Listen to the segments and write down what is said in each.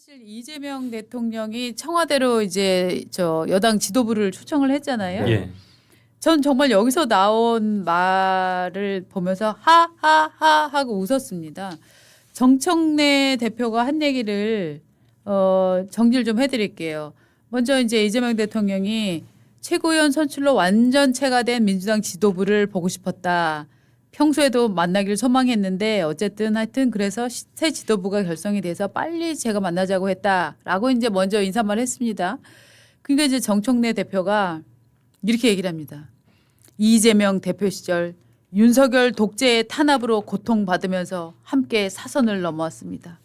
사실 이재명 대통령이 청와대로 이제 저 여당 지도부를 초청을 했잖아요. 예. 전 정말 여기서 나온 말을 보면서 하하하 하고 웃었습니다. 정청래 대표가 한 얘기를 정리를 좀 해드릴게요. 먼저 이제 이재명 대통령이 최고위원 선출로 완전체가 된 민주당 지도부를 보고 싶었다. 평소에도 만나기를 소망했는데 어쨌든 하여튼 그래서 새 지도부가 결성이 돼서 빨리 제가 만나자고 했다라고 이제 먼저 인사말 했습니다. 그러니까 이제 정청래 대표가 이렇게 얘기를 합니다. 이재명 대표 시절 윤석열 독재의 탄압으로 고통받으면서 함께 사선을 넘어왔습니다.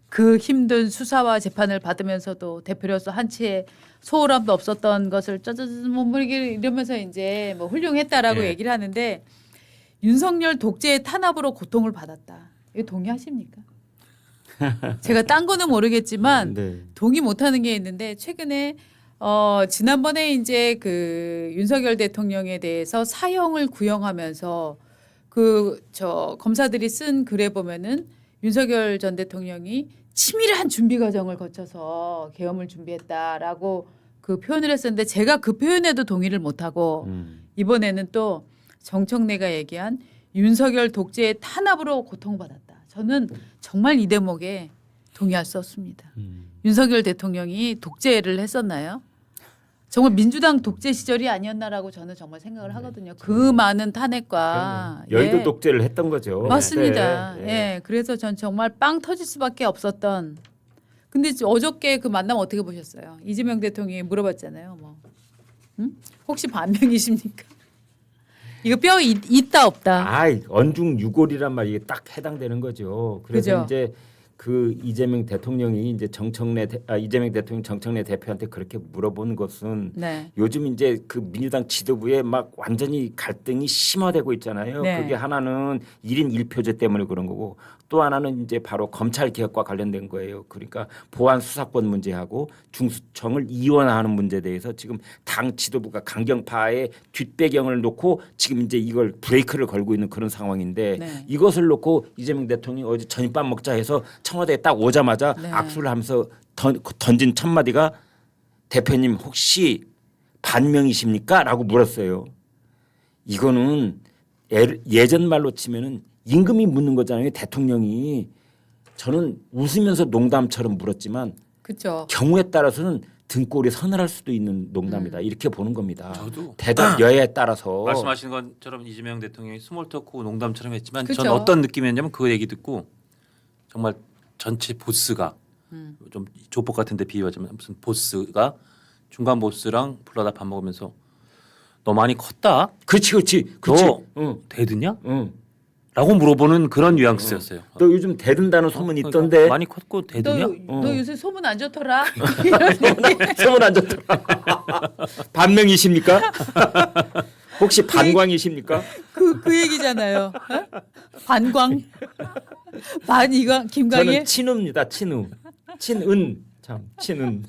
그 힘든 수사와 재판을 받으면서도 대표로서 한치의 소홀함도 없었던 것을 짜자잔 뭐 이러면서 이제 뭐 훌륭했다라고 예. 얘기를 하는데 윤석열 독재의 탄압으로 고통을 받았다. 이거 동의하십니까? 제가 딴 거는 모르겠지만 네. 동의 못하는 게 있는데 최근에 지난번에 이제 그 윤석열 대통령에 대해서 사형을 구형하면서 그 저 검사들이 쓴 글에 보면은 윤석열 전 대통령이 치밀한 준비 과정을 거쳐서 계엄을 준비했다라고 그 표현을 했었는데 제가 그 표현에도 동의를 못하고 이번에는 또 정청래가 얘기한 윤석열 독재의 탄압으로 고통받았다. 저는 정말 이 대목에 동의할 수 없습니다. 윤석열 대통령이 독재를 했었나요? 정말 민주당 독재 시절이 아니었나라고 저는 정말 생각을 하거든요. 그 많은 탄핵과 여의도 예. 독재를 했던 거죠. 맞습니다. 네. 예. 그래서 전 정말 빵 터질 수밖에 없었던. 근데 어저께 그 만남 어떻게 보셨어요? 이재명 대통령이 물어봤잖아요. 뭐 응? 혹시 반명이십니까? 이거 뼈 있다 없다. 언중 유골이란 말이 이게 딱 해당되는 거죠. 그래서 그죠? 이제 그 이재명 대통령이 이제 이재명 대통령 정청래 대표한테 그렇게 물어본 것은 네. 요즘 이제 그 민주당 지도부에 막 완전히 갈등이 심화되고 있잖아요. 네. 그게 하나는 1인 1표제 때문에 그런 거고 또 하나는 이제 바로 검찰 개혁과 관련된 거예요. 그러니까 보안 수사권 문제하고 중수청을 이원화하는 문제에 대해서 지금 당 지도부가 강경파의 뒷배경을 놓고 지금 이제 이걸 브레이크를 걸고 있는 그런 상황인데 네. 이것을 놓고 이재명 대통령이 어제 저녁밥 먹자 해서 청와대에 딱 오자마자 네. 악수를 하면서 던진 첫 마디가 대표님 혹시 반명이십니까? 라고 물었어요. 이거는 예전 말로 치면은 임금이 묻는 거잖아요. 대통령이. 저는 웃으면서 농담처럼 물었지만 그렇죠. 경우에 따라서는 등골이 서늘할 수도 있는 농담이다. 이렇게 보는 겁니다. 저도 대답 여야에 따라서. 말씀하시는 것처럼 이재명 대통령이 스몰 토크 농담처럼 했지만 그쵸. 전 어떤 느낌이었냐면 그 얘기 듣고 정말 전체 보스가 좀 조폭 같은데 비유하자면 무슨 보스가 중간 보스랑 불러다 밥 먹으면서 너 많이 컸다? 그렇지. 너 응. 대드냐? 응. 라고 물어보는 그런 뉘앙스였어요. 너 요즘 대든다는 소문이 그러니까 있던데. 많이 컸고 대드냐? 너 요새 소문 안 좋더라. 소문 안 좋더라. 반명이십니까? 혹시 반광이십니까? 그 얘기잖아요. 어? 반광. 반이광 김광일. 저는 친우입니다. 친우. 친은. 참 친은.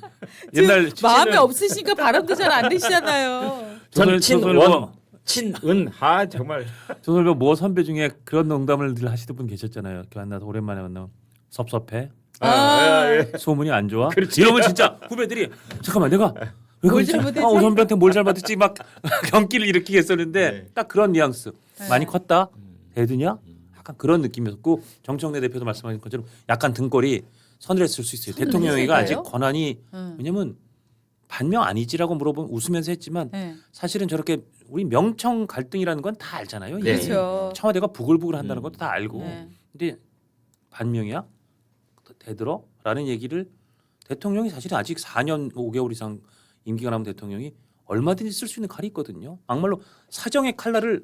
옛날 마음에 없으시니까 발음도 잘 안 되시잖아요. 저는 조선일보 친은. 정말. 조선일보 모 선배 중에 그런 농담을 늘 하시던 분 계셨잖아요. 만나서 오랜만에 만나면 섭섭해. 예. 소문이 안 좋아. 그렇지. 이러면 진짜 후배들이 잠깐만 내가 왜 뭘 그러지? 잘못했지? 오 선배한테 뭘 잘못했지 막 경기를 일으키게 했었는데 네. 딱 그런 뉘앙스. 네. 많이 컸다. 대드냐? 약간 그런 느낌이었고 정청래 대표도 말씀하신 것처럼 약간 등골이 서늘했을 수 있어요. 대통령이가 아직 서늘했을까요? 권한이 왜냐면 반명 아니지라고 물어보면 웃으면서 했지만 네. 사실은 저렇게 우리 명청 갈등이라는 건 다 알잖아요. 네. 이미. 그렇죠. 청와대가 부글부글 한다는 것도 다 알고. 네. 근데 반명이야? 대들어? 라는 얘기를 대통령이 사실은 아직 4년 5개월 이상 임기가 남은 대통령이 얼마든지 쓸 수 있는 칼이 있거든요. 막말로 사정의 칼날을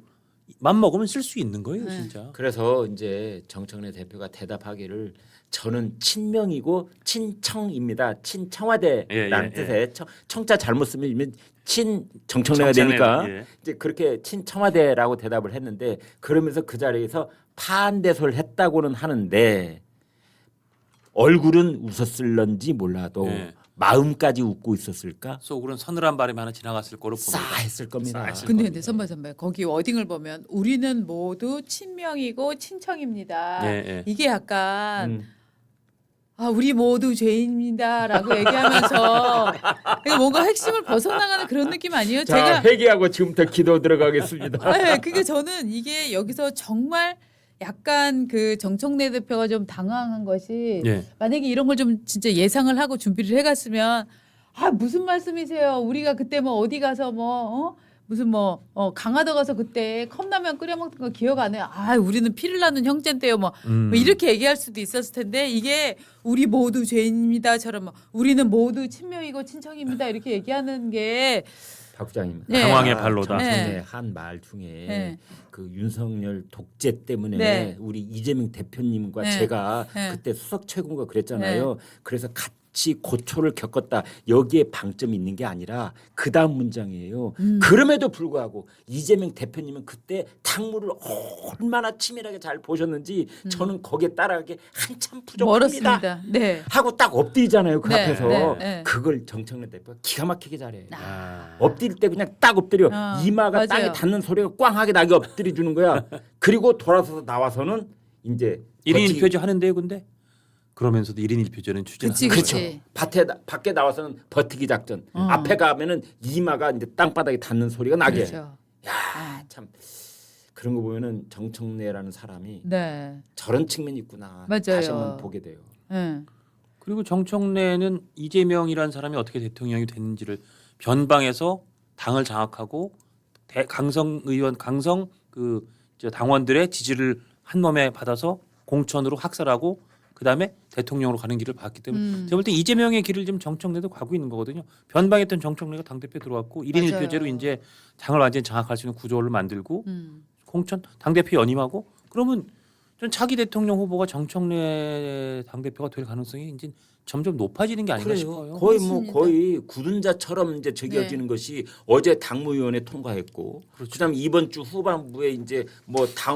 맘먹으면 쓸 수 있는 거예요. 네. 진짜. 그래서 이제 정청래 대표가 대답하기를 저는 친명이고 친청입니다. 친청와대라는 예. 뜻에 청자 잘못 쓰면 친 정청래가 정청래, 되니까 예. 이제 그렇게 친청와대라고 대답을 했는데 그러면서 그 자리에서 파한대소를 했다고는 하는데 얼굴은 웃었을런지 몰라도 예. 마음까지 웃고 있었을까? 속으로는 서늘한 바람이 하나 지나갔을 거로 봅니다. 싸했을 겁니다. 싸했을 근데 선배 거기 워딩을 보면 우리는 모두 친명이고 친청입니다. 예, 예. 이게 약간 우리 모두 죄인입니다라고 얘기하면서 이거 뭔가 핵심을 벗어나가는 그런 느낌 아니에요? 자, 제가 회개하고 지금부터 기도 들어가겠습니다. 네, 그게 저는 이게 여기서 정말 약간 그 정청래 대표가 좀 당황한 것이 예. 만약에 이런 걸 좀 진짜 예상을 하고 준비를 해갔으면 무슨 말씀이세요? 우리가 그때 뭐 어디 가서 무슨 강화도 가서 그때 컵라면 끓여 먹던 거 기억 안 해요? 우리는 피를 나는 형제인데요. 뭐 이렇게 얘기할 수도 있었을 텐데 이게 우리 모두 죄인입니다처럼 우리는 모두 친명이고 친척입니다 이렇게 얘기하는 게 박 부장님. 네. 당황의 발로다. 정청래 네. 한 말 중에 네. 그 윤석열 독재 때문에 네. 우리 이재명 대표님과 네. 제가 네. 그때 수석 최고인가 그랬잖아요. 그래서 같이 고초를 겪었다. 여기에 방점이 있는 게 아니라 그 다음 문장이에요. 그럼에도 불구하고 이재명 대표님은 그때 당무를 얼마나 치밀하게 잘 보셨는지 저는 거기에 따라가기 한참 부족합니다. 멀었습니다. 네. 하고 딱 엎드리잖아요. 그 네, 앞에서. 네, 네. 그걸 정청래 대표가 기가 막히게 잘해. 아. 엎드릴 때 그냥 딱 엎드려. 이마가 맞아요. 땅에 닿는 소리가 꽝하게 나게 엎드려 주는 거야. 그리고 돌아서서 나와서는 이제 1인 1표제 하는데요, 근데 그러면서도 1인 1표제는 추진하는 그치, 거예요. 그치. 밖에 나와서는 버티기 작전. 앞에 가면은 이마가 이제 땅바닥에 닿는 소리가 나게. 그렇죠. 야, 참 그런 거 보면은 정청래라는 사람이 네. 저런 측면이 있구나. 맞아요. 다시 한번 보게 돼요. 네. 그리고 정청래는 이재명이라는 사람이 어떻게 대통령이 됐는지를 변방에서 당을 장악하고 강성 의원, 강성 당원들의 지지를 한 몸에 받아서 공천으로 학살하고 그다음에 대통령으로 가는 길을 봤기 때문에 제가 볼 때 이재명의 길을 좀 정청래도 가고 있는 거거든요. 변방했던 정청래가 당대표 들어왔고 1인 맞아요. 1표제로 이제 당을 완전히 장악할 수 있는 구조를 만들고 공천 당대표 연임하고 그러면 전 차기 대통령 후보가 정청래 당대표가 될 가능성이 이제 점점 높아지는 게 아닌가 싶어요. 거의 맞습니다. 거의 굳은자처럼 이제 적혀지는 것이 어제 당무위원회 통과했고, 그다음에 이번 주 후반부에 이제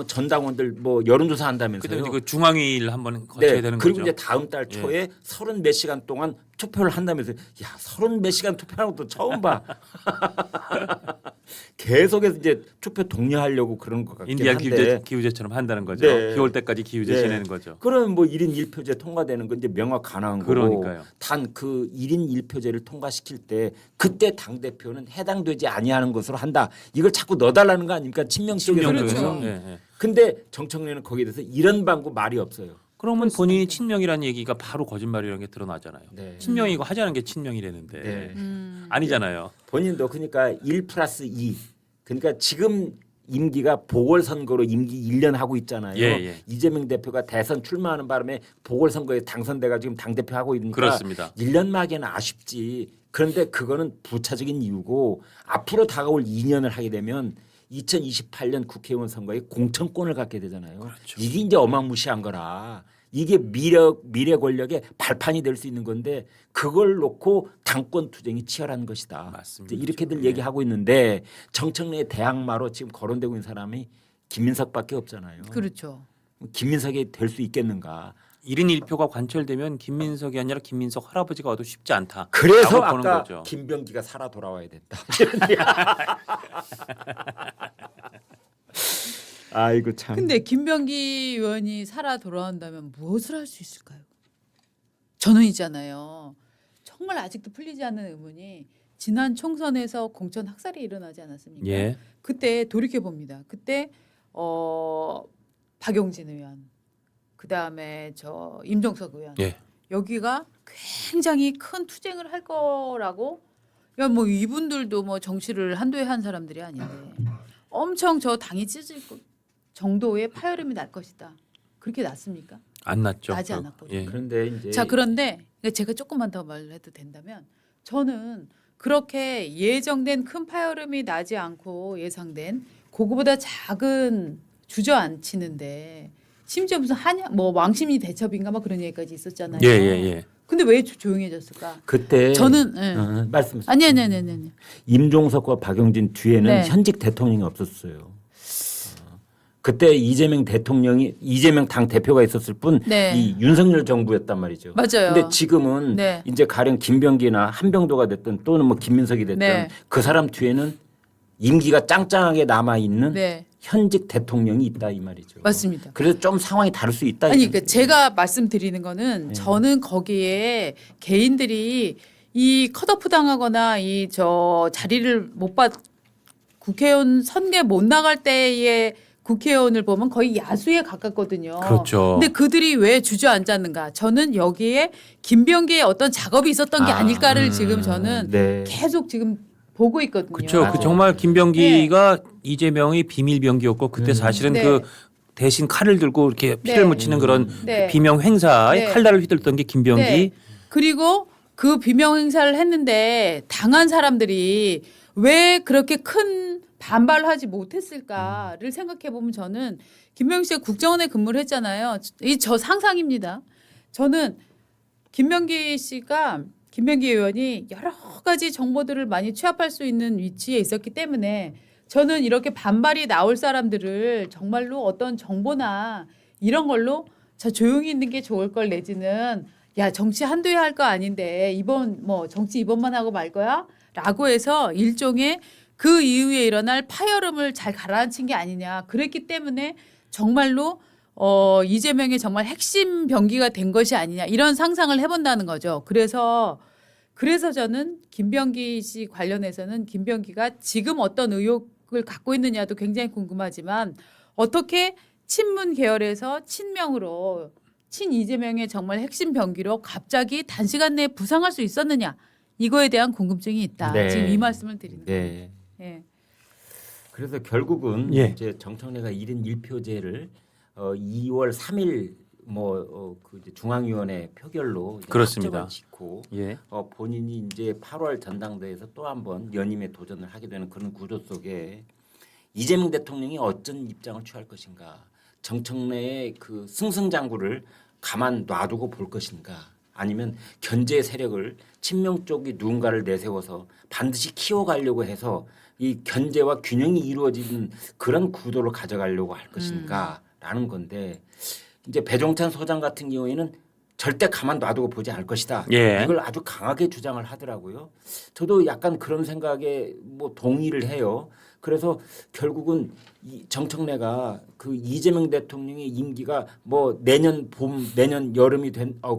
전당원들 여론조사 한다면서요. 그다음에 그 중앙위를 한번 거쳐야 되는 그리고 거죠. 이제 다음 달 초에 30 몇 시간 동안 투표를 한다면서 야 30 몇 시간 투표하는 것도 처음 봐. 계속해서 이제 투표 독려하려고 그런 것 같긴 인디안 한데. 기후제처럼 한다는 거죠. 네. 9월 때까지 기후제 네. 지내는 거죠. 그러면 1인 1표제 통과되는 건 이제 명확 가능한 거고. 그러니까요. 단 그 1인 1표제를 통과시킬 때 그때 당 대표는 해당되지 아니하는 것으로 한다. 이걸 자꾸 넣어달라는 거 아닙니까? 친명 쪽에서는. 그렇죠. 네, 네. 근데 정청래는 거기에 대해서 이런 방구 말이 없어요. 그러면 본인이 친명이라는 얘기가 바로 거짓말이라는 게 드러나잖아요. 네. 친명이고 하자는 게 친명이라는데 네. 아니잖아요. 본인도 그러니까 1+2 그러니까 지금 임기가 보궐선거로 임기 1년 하고 있잖아요. 예. 이재명 대표가 대선 출마하는 바람에 보궐선거에 당선돼가 지금 당대표 하고 있으니까 그렇습니다. 1년 막에는 아쉽지. 그런데 그거는 부차적인 이유고 앞으로 다가올 2년을 하게 되면 2028년 국회의원 선거에 공천권을 갖게 되잖아요. 그렇죠. 이게 이제 어마무시한 거라. 이게 미래 권력의 발판이 될 수 있는 건데 그걸 놓고 당권 투쟁이 치열한 것이다. 맞습니다. 이제 이렇게들 그렇죠. 얘기하고 있는데 정청래의 대항마로 지금 거론되고 있는 사람이 김민석밖에 없잖아요. 그렇죠. 김민석이 될 수 있겠는가? 1인 1표가 관철되면 김민석이 아니라 김민석 할아버지가 와도 쉽지 않다. 그래서 라고 보는 아까 거죠. 김병기가 살아 돌아와야 된다. 아이고 참. 근데 김병기 의원이 살아 돌아온다면 무엇을 할 수 있을까요? 저는 있잖아요. 정말 아직도 풀리지 않는 의문이 지난 총선에서 공천 학살이 일어나지 않았습니까? 예. 그때 돌이켜 봅니다. 그때 박용진 의원, 그 다음에 임종석 의원, 예. 여기가 굉장히 큰 투쟁을 할 거라고. 야, 이분들도 정치를 한두 해 한 사람들이 아닌데 엄청 저 당이 찢을 정도의 파열음이 날 것이다. 그렇게 났습니까? 안 났죠. 나지 않았거든요. 예. 그런데 이제 자, 그런데 제가 조금만 더 말해도 된다면 저는 그렇게 예정된 큰 파열음이 나지 않고 예상된 그거보다 작은 주저앉히는데 심지어 무슨 왕심리 대첩인가 그런 얘기까지 있었잖아요. 예. 근데 왜 조용해졌을까? 그때 저는 말씀하세요. 아니. 임종석과 박용진 뒤에는 네. 현직 대통령이 없었어요. 그때 이재명 당 대표가 있었을 뿐 네. 이 윤석열 정부였단 말이죠. 맞아요. 근데 지금은 네. 이제 가령 김병기나 한병도가 됐든 또는 김민석이 됐든 네. 그 사람 뒤에는 임기가 짱짱하게 남아 있는 네. 현직 대통령이 있다 이 말이죠. 맞습니다. 그래서 좀 상황이 다를 수 있다. 아니, 이거죠. 그러니까 제가 말씀드리는 거는 저는 거기에 개인들이 이 컷오프 당하거나 이 저 자리를 못 받 국회의원 선거 못 나갈 때의 국회의원을 보면 거의 야수에 가깝거든요. 그렇죠. 근데 그들이 왜 주저앉았는가? 저는 여기에 김병기의 어떤 작업이 있었던 게 아닐까를 지금 저는 네. 계속 지금 보고 있거든요. 그렇죠. 맞아요. 그 정말 김병기가 이재명의 비밀 병기였고 그때 사실은 네. 그 대신 칼을 들고 이렇게 피를 네. 묻히는 그런 네. 비명 행사에 네. 칼날을 휘둘렀던 게 김병기. 네. 그리고 그 비명 행사를 했는데 당한 사람들이 왜 그렇게 큰 반발을 하지 못했을까를 생각해 보면 저는 김병기 씨가 국정원에 근무를 했잖아요. 이 저 상상입니다. 저는 김병기 의원이 여러 가지 정보들을 많이 취합할 수 있는 위치에 있었기 때문에 저는 이렇게 반발이 나올 사람들을 정말로 어떤 정보나 이런 걸로 저 조용히 있는 게 좋을 걸 내지는 야 정치 한두 해 할 거 아닌데 이번 뭐 정치 이번만 하고 말 거야? 라고 해서 일종의 그 이후에 일어날 파열음을 잘 가라앉힌 게 아니냐. 그랬기 때문에 정말로 이재명의 정말 핵심 병기가 된 것이 아니냐 이런 상상을 해본다는 거죠. 그래서 저는 김병기 씨 관련해서는 김병기가 지금 어떤 의혹을 갖고 있느냐도 굉장히 궁금하지만 어떻게 친문 계열에서 친명으로 친이재명의 정말 핵심 병기로 갑자기 단시간 내에 부상할 수 있었느냐 이거에 대한 궁금증이 있다. 네. 지금 이 말씀을 드리는 거예요. 네. 예. 그래서 결국은 예. 이제 정청래가 1인 1표제를 2월 3일 그 중앙위원회 표결로 이제 그렇습니다. 확정을 짓고 예. 본인이 이제 8월 전당대회에서 또 한번 연임에 도전을 하게 되는 그런 구조 속에 이재명 대통령이 어떤 입장을 취할 것인가, 정청래의 그 승승장구를 가만 놔두고 볼 것인가, 아니면 견제 세력을 친명 쪽이 누군가를 내세워서 반드시 키워가려고 해서 이 견제와 균형이 이루어지는 그런 구도를 가져가려고 할 것인가라는 건데 이제 배종찬 소장 같은 경우에는 절대 가만 놔두고 보지 않을 것이다. 예. 이걸 아주 강하게 주장을 하더라고요. 저도 약간 그런 생각에 뭐 동의를 해요. 그래서 결국은 이 정청래가 그 이재명 대통령의 임기가 뭐 내년 봄, 내년 여름이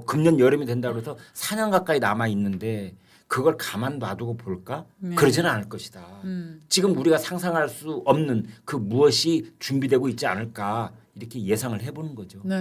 금년 여름이 된다고 해서 4년 가까이 남아 있는데 그걸 가만 놔두고 볼까? 네. 그러지는 않을 것이다. 지금 우리가 상상할 수 없는 그 무엇이 준비되고 있지 않을까 이렇게 예상을 해보는 거죠. 네.